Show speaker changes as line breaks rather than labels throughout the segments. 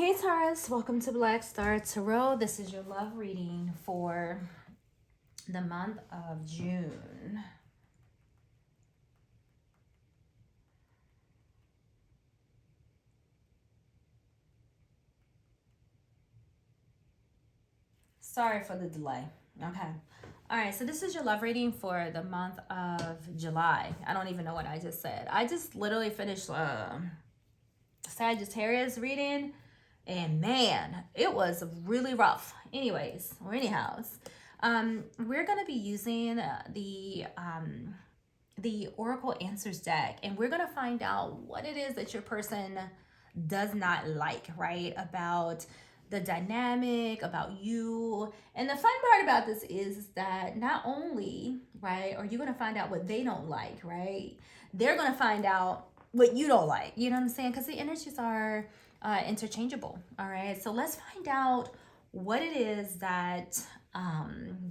Hey Taurus, welcome to Black Star Tarot. This is your love reading for the month of June. Sorry for the delay. Okay. All right, so this is your love reading for the month of July. I don't even know what I just said. I just literally finished Sagittarius reading, and man, it was really rough. Anyways, or anyhows, we're gonna be using the Oracle Answers deck, and we're gonna find out what it is that your person does not like, right? About the dynamic, about you. And the fun part about this is that not only, right, are you gonna find out what they don't like, right? They're gonna find out what you don't like. You know what I'm saying? Because the energies are interchangeable. All right. So let's find out what it is that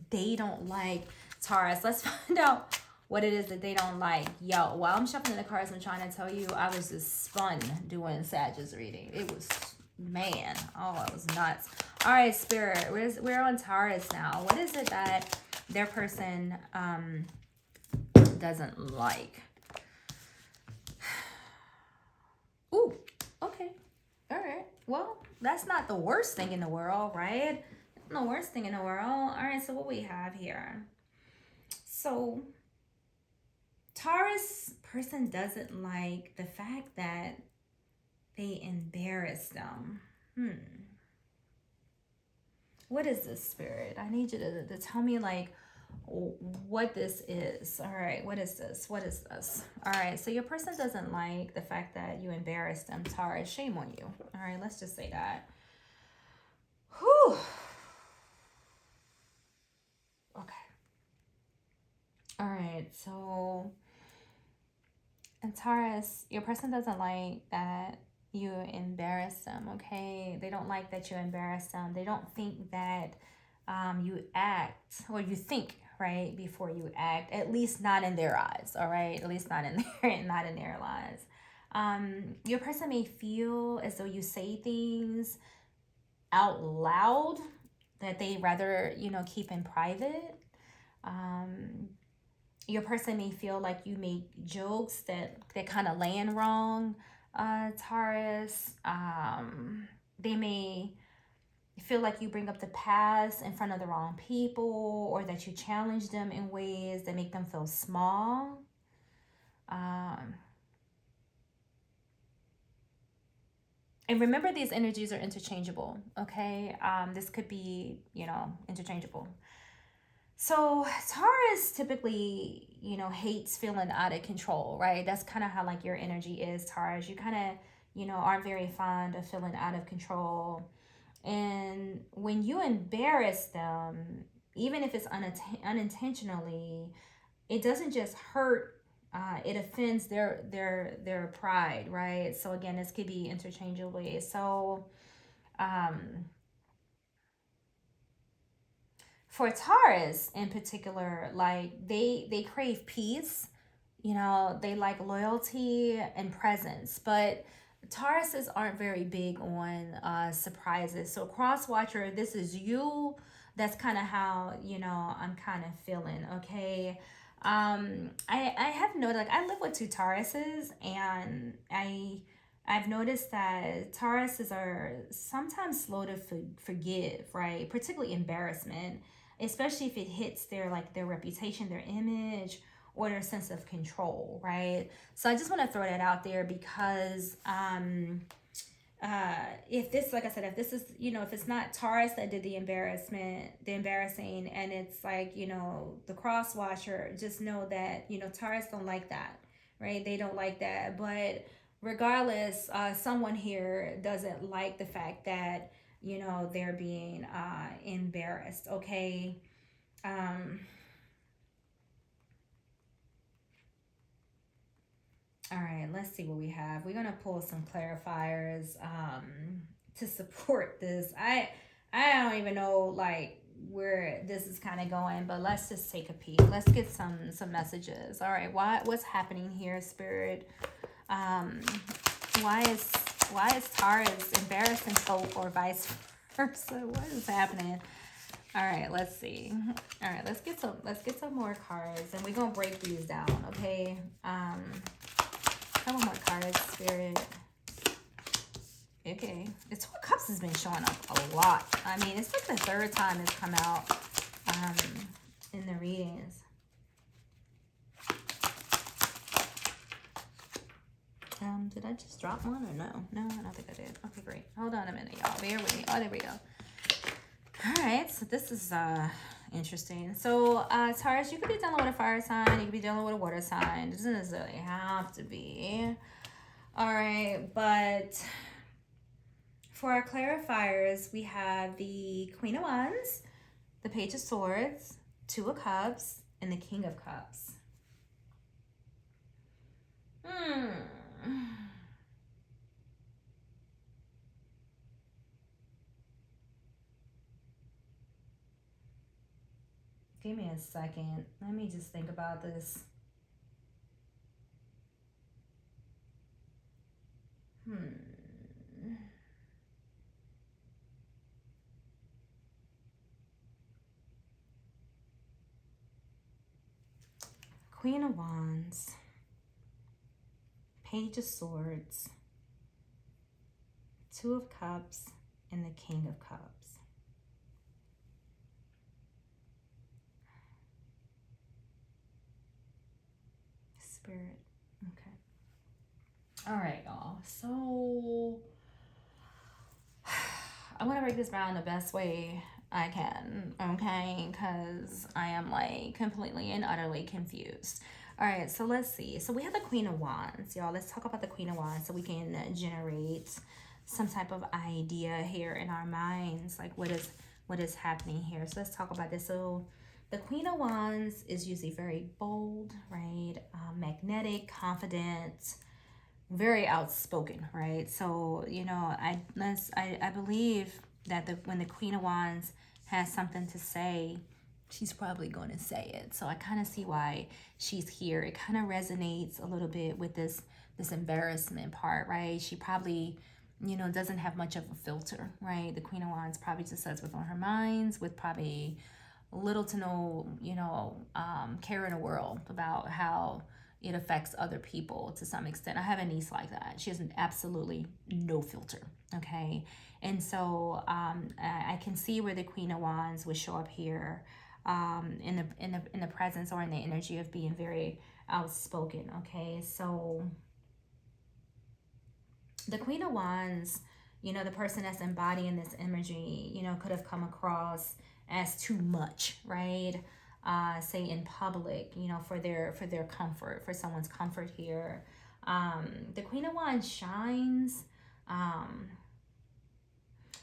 they don't like, Taurus. Let's find out what it is that they don't like. Yo, while I'm shuffling the cards, I'm trying to tell you, I was just fun doing Sagittarius reading. It was, man, oh, it was nuts. All right, Spirit, we're on Taurus now. What is it that their person doesn't like? Ooh, okay. All right. Well, that's not the worst thing in the world, right? Not the worst thing in the world. All right, so what we have here. So, Taurus person doesn't like the fact that they embarrass them. What is this, Spirit? I need you to tell me, like, what this is. All right, what is this? What is this? All right, so your person doesn't like the fact that you embarrass them, Taurus. Shame on you. All right, let's just say that. Whew. Okay. All right, so, and Taurus, your person doesn't like that you embarrass them, okay? They don't like that you embarrass them. They don't think that you act, or you think, right, before you act, at least not in their eyes, all right? At least not in their lives. Your person may feel as though you say things out loud that they rather, keep in private. Your person may feel like you make jokes that kind of land wrong, Taurus. They may feel like you bring up the past in front of the wrong people, or that you challenge them in ways that make them feel small. And remember, these energies are interchangeable, okay? This could be, interchangeable. So Taurus typically, hates feeling out of control, right? That's kind of how, like, your energy is, Taurus. You kind of, aren't very fond of feeling out of control. And when you embarrass them, even if it's unintentionally, it doesn't just hurt. It offends their pride, right? So again, this could be interchangeably. So, for Taurus in particular, like, they crave peace. They like loyalty and presence, but Tauruses aren't very big on surprises. So cross watcher, this is you. That's kind of how, I'm kind of feeling, okay? I have noted, like, I live with two Tauruses, and I've noticed that Tauruses are sometimes slow to forgive, right? Particularly embarrassment, especially if it hits their reputation, their image, or their sense of control, right? So I just want to throw that out there, because if this, like I said, if this is, if it's not Taurus that did the embarrassing, and it's like, the cross watcher, just know that, Taurus don't like that, right? They don't like that. But regardless, someone here doesn't like the fact that, they're being embarrassed, okay? All right, let's see what we have. We're gonna pull some clarifiers to support this. I don't even know, like, where this is kind of going, but let's just take a peek. Let's get some messages. All right, what's happening here, Spirit? Why is Why is Taurus embarrassed and hope, or vice versa? What is happening? All right, let's see. All right, let's get some more cards, and we're gonna break these down, okay? Couple more cards, Spirit. Okay, the Two of Cups has been showing up a lot. I mean, it's like the third time it's come out in the readings. Did I just drop one or no? No, I don't think I did. Okay, great. Hold on a minute, y'all. Bear with me. Oh, there we go. All right, so this is interesting. So Taurus, you could be dealing with a fire sign. You could be dealing with a water sign. It doesn't necessarily have to be. All right, but for our clarifiers, we have the Queen of Wands, the Page of Swords, Two of Cups, and the King of Cups. Give me a second. Let me just think about this. Queen of Wands, Page of Swords, Two of Cups, and the King of Cups. Spirit. Okay. All right, y'all. So I want to break this down the best way I can, okay? Because I am like completely and utterly confused. All right, so let's see. So we have the Queen of Wands, y'all. Let's talk about the Queen of Wands so we can generate some type of idea here in our minds, like what is happening here. So let's talk about this. So the Queen of Wands is usually very bold, right? Magnetic, confident, very outspoken, right? So, you know, I believe that when the Queen of Wands has something to say, she's probably going to say it. So I kind of see why she's here. It kind of resonates a little bit with this embarrassment part, right? She probably, you know, doesn't have much of a filter, right? The Queen of Wands probably just says what's on her minds, with probably little to no, you know, care in the world about how it affects other people to some extent. I have a niece like that. She has absolutely no filter, okay? And so I can see where the Queen of Wands would show up here in the presence or in the energy of being very outspoken, okay? So the Queen of Wands, you know, the person that's embodying this imagery, you know, could have come across as too much, right? Say in public, you know, for their comfort, for someone's comfort here. The Queen of Wands shines.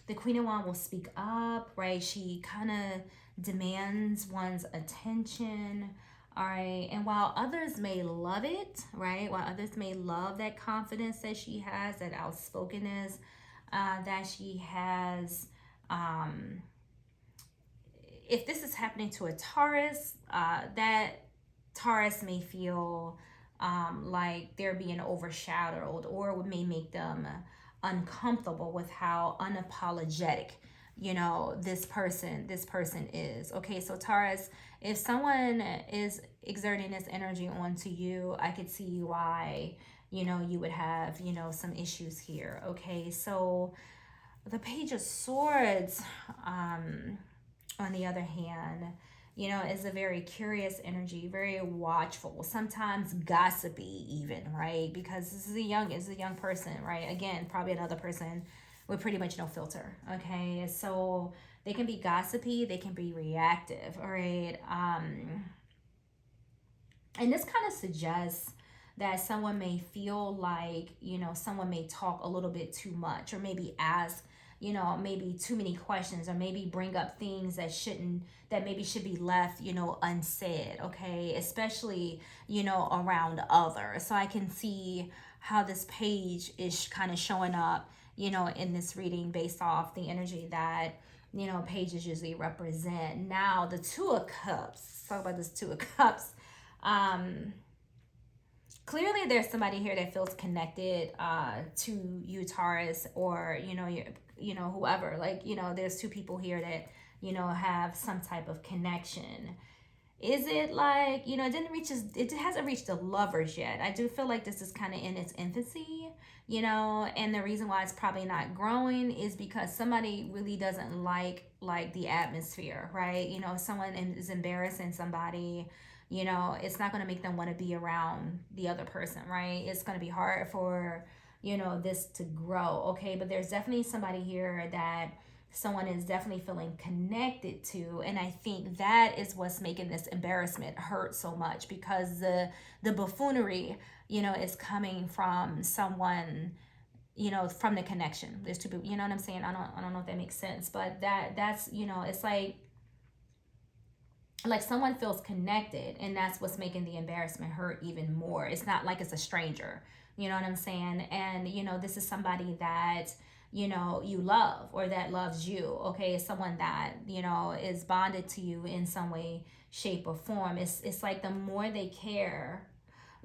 The Queen of Wands will speak up, right? She kind of demands one's attention, all right? And while others may love it, right? While others may love that confidence that she has, that outspokenness that she has, if this is happening to a Taurus, that Taurus may feel like they're being overshadowed, or may make them uncomfortable with how unapologetic, you know, this person is. Okay, so Taurus, if someone is exerting this energy onto you, I could see why, you know, you would have, you know, some issues here. Okay, so the Page of Swords, on the other hand, you know, is a very curious energy, very watchful, sometimes gossipy even, right? Because this is a young person, right? Again, probably another person with pretty much no filter, okay? So they can be gossipy, they can be reactive, all right? And this kind of suggests that someone may feel like, you know, someone may talk a little bit too much, or maybe ask, you know, maybe too many questions, or maybe bring up things that maybe should be left, you know, unsaid, okay? Especially, you know, around others. So I can see how this page is kind of showing up, you know, in this reading based off the energy that, you know, pages usually represent. Now, the Two of Cups, let's talk about this Two of Cups. clearly there's somebody here that feels connected to you, Taurus, or whoever. Like, there's two people here that have some type of connection. Is it like, it hasn't reached the lovers yet. I do feel like this is kind of in its infancy, and the reason why it's probably not growing is because somebody really doesn't like the atmosphere, right? If someone is embarrassing somebody, it's not going to make them want to be around the other person, right? It's going to be hard for, this to grow, okay? But there's definitely somebody here that someone is definitely feeling connected to, and I think that is what's making this embarrassment hurt so much, because the buffoonery is coming from someone, from the connection. There's two people, you know what I'm saying? I don't know if that makes sense, but that's it's like someone feels connected, and that's what's making the embarrassment hurt even more. It's not like it's a stranger, you know what I'm saying? And this is somebody that you love, or that loves you, okay? It's someone that is bonded to you in some way, shape, or form. It's like the more they care,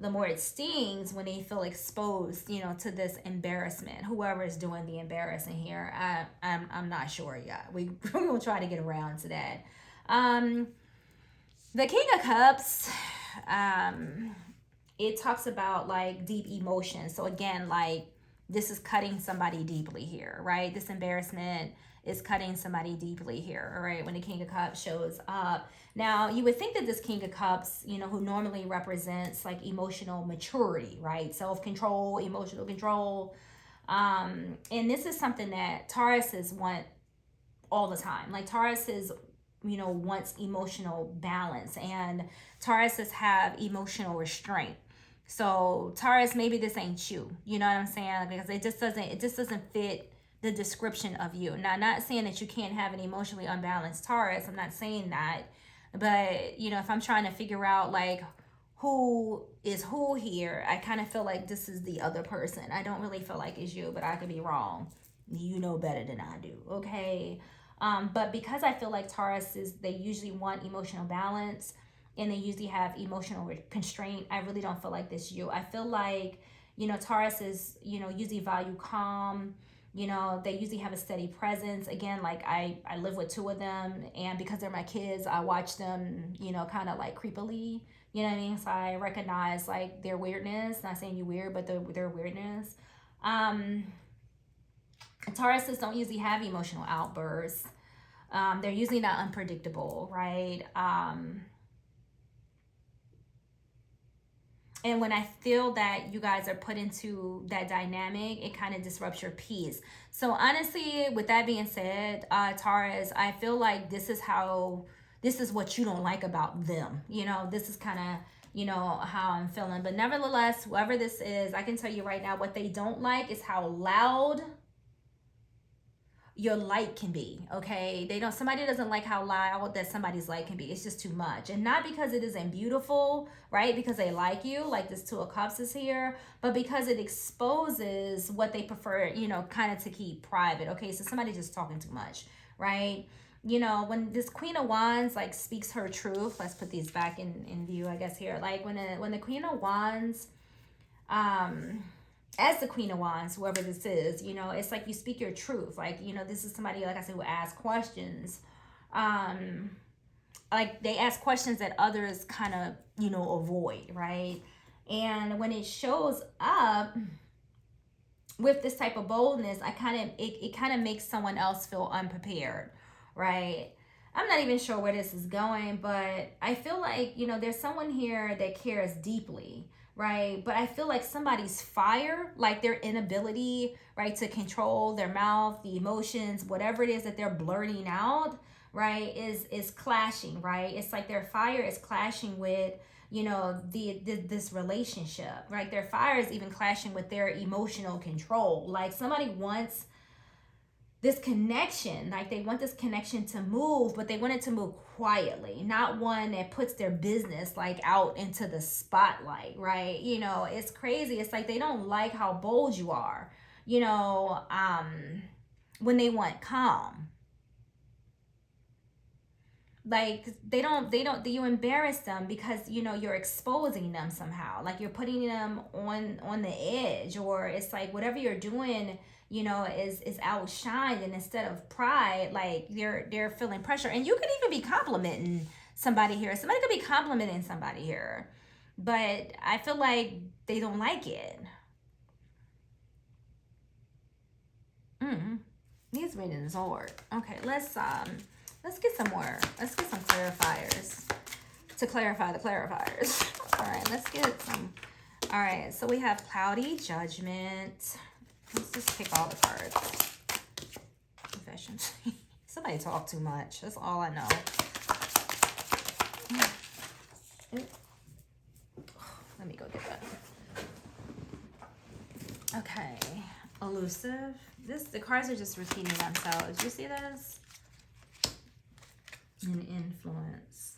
the more it stings when they feel exposed to this embarrassment. Whoever is doing the embarrassing here, I'm not sure yet. We're gonna try to get around to that. The King of Cups, it talks about like deep emotions. So again, like, this is cutting somebody deeply here, right? This embarrassment is cutting somebody deeply here, all right, when the King of Cups shows up. Now, you would think that this King of Cups, who normally represents like emotional maturity, right? Self-control, emotional control. And this is something that Tauruses want all the time. Like, Tauruses wants emotional balance, and Tauruses have emotional restraint. So Taurus, maybe this ain't you. You know what I'm saying? Because it just doesn't fit the description of you. Now, not saying that you can't have an emotionally unbalanced Taurus. I'm not saying that. But, if I'm trying to figure out like who is who here, I kind of feel like this is the other person. I don't really feel like it's you, but I could be wrong. You know better than I do, okay? But because I feel like Tauruses, they usually want emotional balance, and they usually have emotional constraint, I really don't feel like this you. I feel like, Tauruses, usually value calm. They usually have a steady presence. Again, like I live with two of them, and because they're my kids, I watch them, kind of like creepily. You know what I mean? So I recognize like their weirdness. Not saying you weird, but their weirdness. Tauruses don't usually have emotional outbursts. They're usually not unpredictable, right? And when I feel that you guys are put into that dynamic, it kind of disrupts your peace. So honestly, with that being said, Taurus, I feel like this is what you don't like about them. This is kind of, how I'm feeling. But nevertheless, whoever this is, I can tell you right now, what they don't like is how loud your light can be, okay? Somebody doesn't like how loud that somebody's light can be. It's just too much. And not because it isn't beautiful, right? Because they like you, like this Two of Cups is here, but because it exposes what they prefer, kind of to keep private, okay? So somebody's just talking too much, right? When this Queen of Wands like speaks her truth, let's put these back in view, I guess, here. Like when the Queen of Wands, as the Queen of Wands, whoever this is, it's like you speak your truth. Like, this is somebody, like I said, who asks questions. Like they ask questions that others kind of, avoid, right? And when it shows up with this type of boldness, it kind of makes someone else feel unprepared, right? I'm not even sure where this is going, but I feel like, there's someone here that cares deeply, right? But I feel like somebody's fire, like their inability, right, to control their mouth, the emotions, whatever it is that they're blurting out, right, is clashing, right? It's like their fire is clashing with, this relationship, right? Their fire is even clashing with their emotional control. Like somebody wants this connection, like they want this connection to move, but they want it to move quietly, not one that puts their business like out into the spotlight, right? It's crazy. It's like they don't like how bold you are, when they want calm. like you embarrass them because you know you're exposing them somehow, like you're putting them on the edge, or it's like whatever you're doing, you know, is outshined, and instead of pride, like they're feeling pressure. And you could even be complimenting somebody here, somebody could be complimenting somebody here, but I feel like they don't like it. These readings is hard. Okay, let's get some more. Let's get some clarifiers to clarify the clarifiers. All right, let's get some. All right, so we have cloudy judgment. Let's just pick all the cards. Confession. Somebody talk too much. That's all I know. Let me go get that. Okay, elusive. The cards are just repeating themselves. You see this? An influence.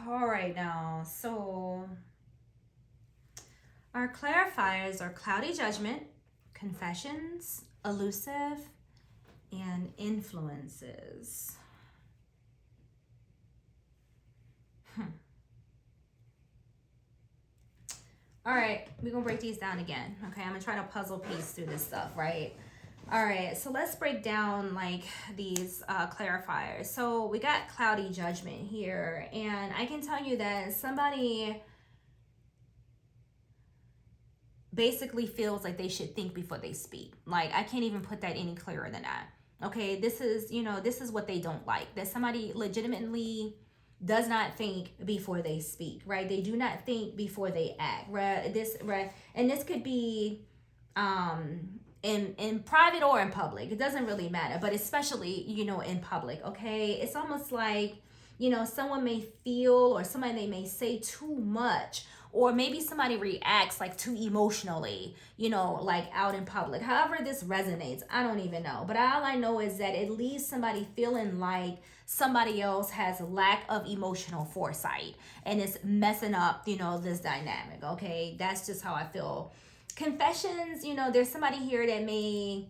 All right, now, so our clarifiers are cloudy judgment, confessions, elusive, and influences. All right, we're gonna break these down again. Okay, I'm gonna try to puzzle piece through this stuff, right? All right, so let's break down like these clarifiers. So we got cloudy judgment here, and I can tell you that somebody basically feels like they should think before they speak. Like, I can't even put that any clearer than that. Okay, this is, you know, this is what they don't like. That somebody legitimately does not think before they speak, right? They do not think before they act, right? And this could be in private or in public. It doesn't really matter, but especially, you know, in public, okay? It's almost like, you know, someone may feel, or somebody they may say too much, or maybe somebody reacts like too emotionally, you know, like out in public. However this resonates, I don't even know. But all I know is that it leaves somebody feeling like somebody else has lack of emotional foresight and it's messing up, you know, this dynamic, okay? That's just how I feel. Confessions, you know, there's somebody here that may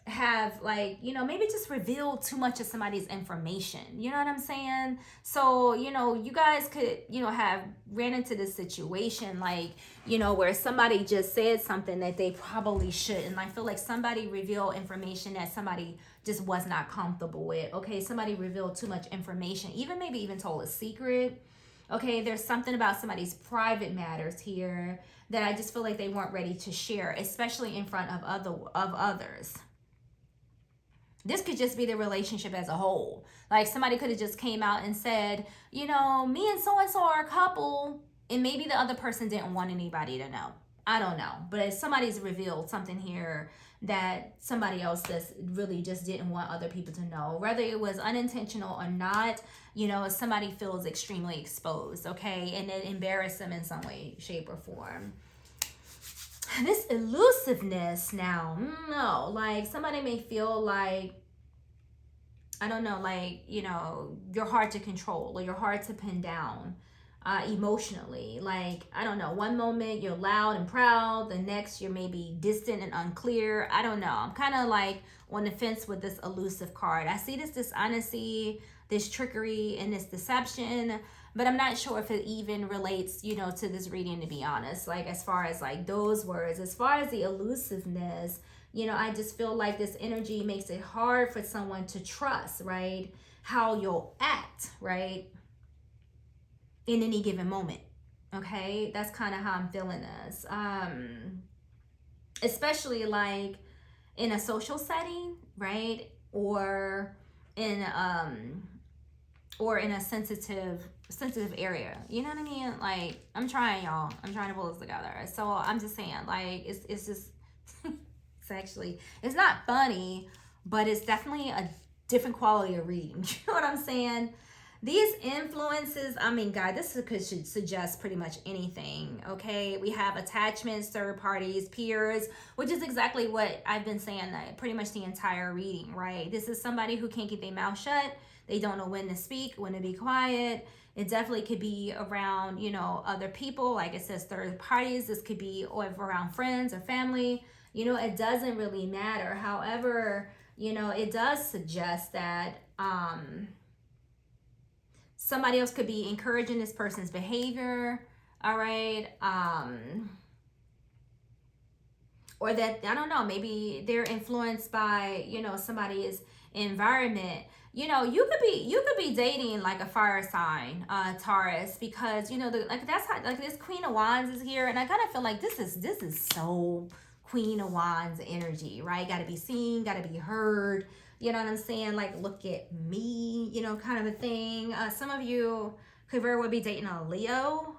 have, like, you know, maybe just revealed too much of somebody's information, you know what I'm saying? So, you know, you guys could, you know, have ran into this situation, like, you know, where somebody just said something that they probably shouldn't. I feel like somebody revealed information that somebody just was not comfortable with. Okay, somebody revealed too much information, even maybe even told a secret. Okay, there's something about somebody's private matters here that I just feel like they weren't ready to share, especially in front of others. This could just be the relationship as a whole. Like, somebody could have just came out and said, you know, me and so are a couple, and maybe the other person didn't want anybody to know. I don't know. But if somebody's revealed something here that somebody else really just didn't want other people to know, whether it was unintentional or not, you know, if somebody feels extremely exposed, okay, and it embarrassed them in some way, shape, or form. This elusiveness now, no, like somebody may feel like, I don't know, like, you know, you're hard to control, or you're hard to pin down emotionally. Like, I don't know, one moment you're loud and proud, the next you're maybe distant and unclear. I don't know. I'm kind of like on the fence with this elusive card. I see this dishonesty, this trickery, and this deception, but I'm not sure if it even relates, you know, to this reading, to be honest. Like, as far as like those words, as far as the elusiveness, you know, I just feel like this energy makes it hard for someone to trust, right? How you'll act, right? In any given moment. Okay, that's kind of how I'm feeling this. Especially like in a social setting, right? Or in a sensitive area, you know what I mean? Like, I'm trying, y'all, I'm trying to pull this together. So I'm just saying, like, it's just it's not funny, but it's definitely a different quality of reading. You know what I'm saying? These influences, I mean, God, this should suggest pretty much anything, okay? We have attachments, third parties, peers, which is exactly what I've been saying pretty much the entire reading, right? This is somebody who can't keep their mouth shut. They don't know when to speak, when to be quiet. It definitely could be around, you know, other people. Like it says, third parties. This could be around friends or family. You know, it doesn't really matter. However, you know, it does suggest that somebody else could be encouraging this person's behavior. All right. Or that, I don't know, maybe they're influenced by, you know, somebody's environment. You know, you could be dating like a fire sign, Taurus, because you know, like that's how, like, this Queen of Wands is here, and I kind of feel like this is so Queen of Wands energy, right? Got to be seen, got to be heard. You know what I'm saying? Like, look at me, you know, kind of a thing. Some of you could very well be dating a Leo.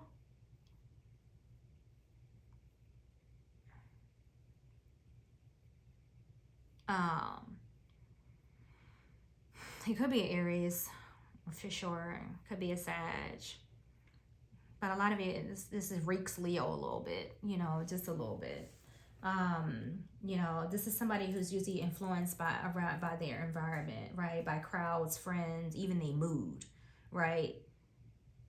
It could be an Aries, for sure. Could be a Sag. But a lot of it, this is reeks Leo a little bit, you know, just a little bit. You know, this is somebody who's usually influenced by their environment, right? By crowds, friends, even their mood, right?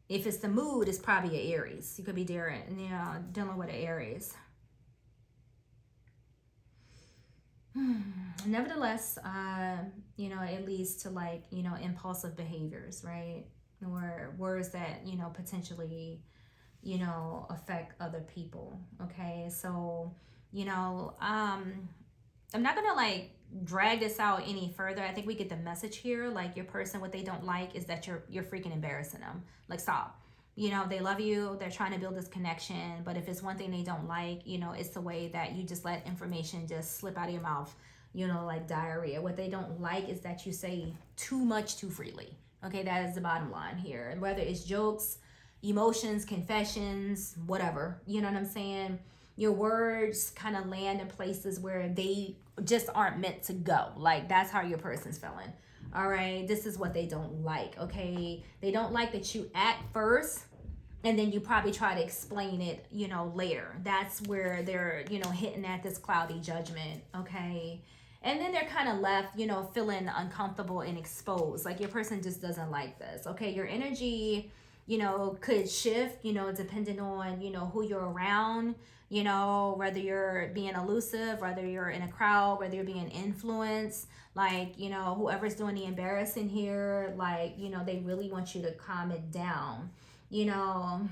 If it's the mood, it's probably an Aries. You could be dealing with an Aries. Nevertheless, you know, it leads to, like, you know, impulsive behaviors, right? Or words that, you know, potentially, you know, affect other people. Okay, so, you know, I'm not gonna like drag this out any further. I think we get the message here. Like, your person, what they don't like is that you're freaking embarrassing them. Like, stop. You know, they love you, they're trying to build this connection, but if it's one thing they don't like, you know, it's the way that you just let information just slip out of your mouth, you know, like diarrhea. What they don't like is that you say too much too freely. Okay, that is the bottom line here. And whether it's jokes, emotions, confessions, whatever, you know what I'm saying? Your words kind of land in places where they just aren't meant to go. Like, that's how your person's feeling. All right, this is what they don't like. Okay, they don't like that you act first and then you probably try to explain it, you know, later. That's where they're, you know, hitting at this cloudy judgment. Okay, and then they're kind of left, you know, feeling uncomfortable and exposed. Like, your person just doesn't like this. Okay, your energy, you know, could shift, you know, depending on, you know, who you're around, you know, whether you're being elusive, whether you're in a crowd, whether you're being influenced. Like, you know, whoever's doing the embarrassing here, like, you know, they really want you to calm it down, you know.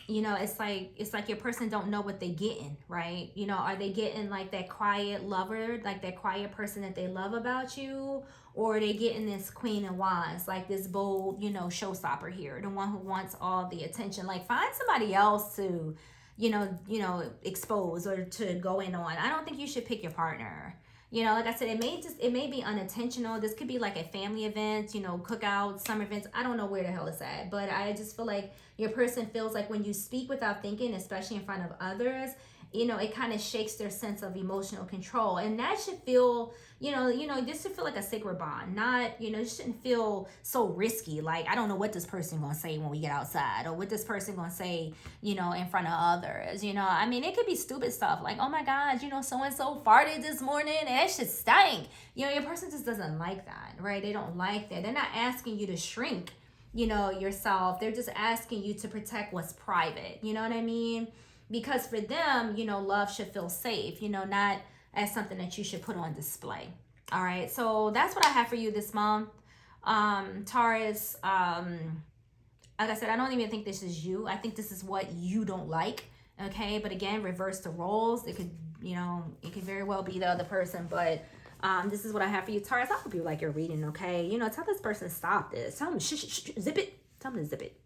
You know, it's like your person don't know what they getting, right? You know, are they getting like that quiet lover, like that quiet person that they love about you, or are they getting this Queen of Wands, like this bold, you know, showstopper here, the one who wants all the attention? Like, find somebody else to, expose or to go in on. I don't think you should pick your partner. You know, like I said, it may be unintentional. This could be like a family event, you know, cookouts, summer events. I don't know where the hell it's at, but I just feel like your person feels like when you speak without thinking, especially in front of others, you know, it kind of shakes their sense of emotional control. And that should feel, this should feel like a sacred bond. Not, it shouldn't feel so risky. Like, I don't know what this person gonna say when we get outside, or what this person gonna say, in front of others. I mean, it could be stupid stuff like, oh my God, so-and-so farted this morning and that shit stank. Your person just doesn't like that, right? They don't like that. They're not asking you to shrink, yourself. They're just asking you to protect what's private. You know what I mean? Because for them, love should feel safe, not as something that you should put on display. All right. So that's what I have for you this month. Taurus, like I said, I don't even think this is you. I think this is what you don't like. Okay. But again, reverse the roles. It could, it could very well be the other person, but this is what I have for you, Taurus. I hope you like your reading. Okay. Tell this person, stop this. Tell them, zip it. Tell them to zip it.